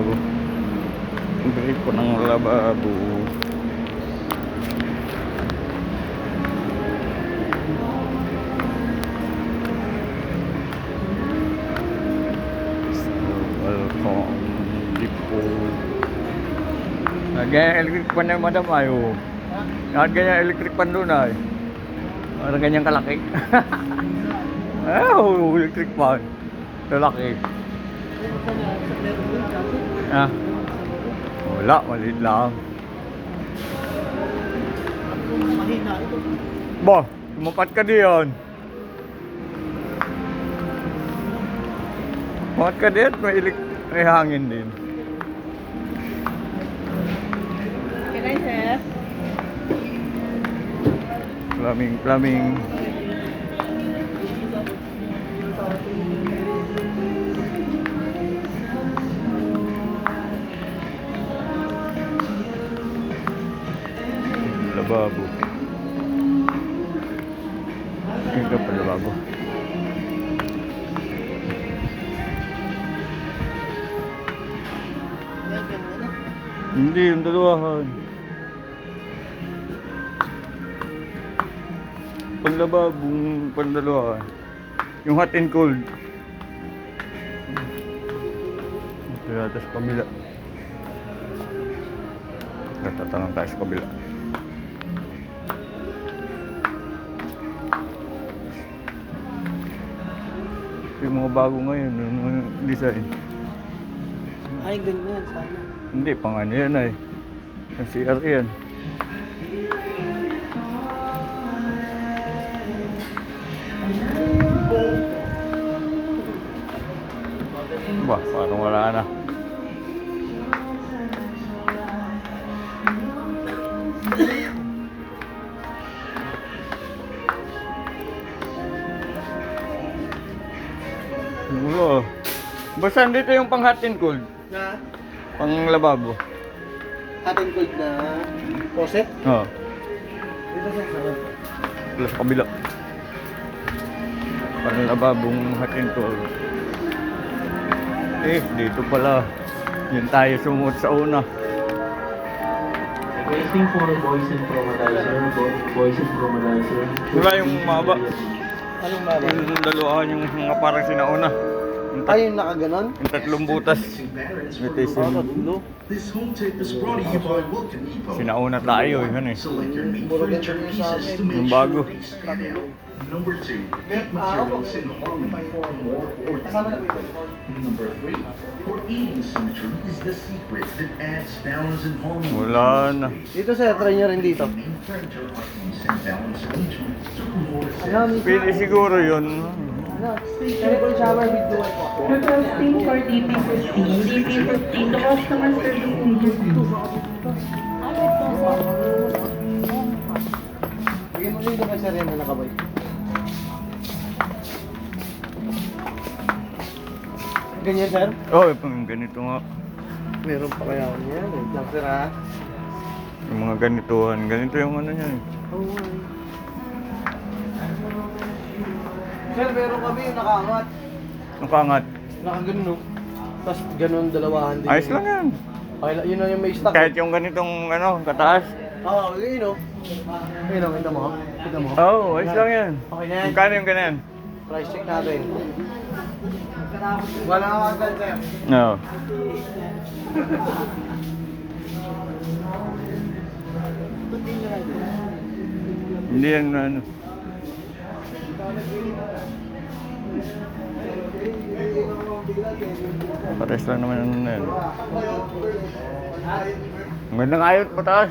lababo. Bili ko ng lababo. Welcome Depot. Ganyan electric pan na yung madam ay oh. Ganyan electric pan doon ay. Parang ganyan kalaki. Oh, electric pan. Kalaki. Ah. Wala, maliit lang. Ba, tumapat ka diyan. Tumapat ka diyan, may hangin din. Can I, sir? Plumbing. Lababo. Ito pa lababo. Hindi, yung dalawahan. Panlababong pandalawahan. Yung hot and cold. Kaya tapos kabila. Natatanong tayo sa kabila. Yung mga bago ngayon, yung mga design. Ay, ganyan sana. Hindi, pang ano yan ay. Ang CR yan. Ba, parang wala na. Wala. Basta dito yung pang hot and cold. Na? Pang lababo. Hot and cold na faucet? Oo. Dito sa sarap. Plus kabila. Pang lababong hot and cold. Dito pala. Yun tayo sumuot sa una. Waiting for voice and chromatizer. Voice and chromatizer. Wala yung maba. Anong maba? Yung dalawahan yung mga parang sinauna. Ay, yung nakaganon? Yung tatlong butas. Tatlo. This home tip is brought to you by Wilkin Depot. Sinauna tayo, yun eh. Select your main furniture pieces to Yung make bago. sure they stand out. Number 2, get materials in harmony for more order. Number 3, creating symmetry is the secret that adds balance and harmony. Wala na. Dito sir, try nyo rin dito. Main furniture items and balance arrangement to promote Pwede siguro yun. Triple shower with dual po. Requesting for DP15. DP15, the customer service needed to. Bigyan mo rin doon sir yan na nakabay. Ganyan sir? Oh, yung ganito nga. Meron pa kaya ako niyan. Wait lang sir ha. Yung mga ganituhan. Ganito yung ano niya eh. Oo. Sir, meron kami yung nakaangat. Nakaangat. Nakaganon no. Tapos ganun dalawahan din. Ayos lang yan. Okay, yun na yung may stock. Kahit yung ganitong ano, kataas. Oo, yun o. Yun o, kita mo. Kita mo. Oh, ayos lang yan. Okay na yan. Magkano yung ganyan? Price check natin. Wala ka agad sir. No. Hindi yan ano. Pares lang naman ano na yan. Ang ganda nga yun, mataas.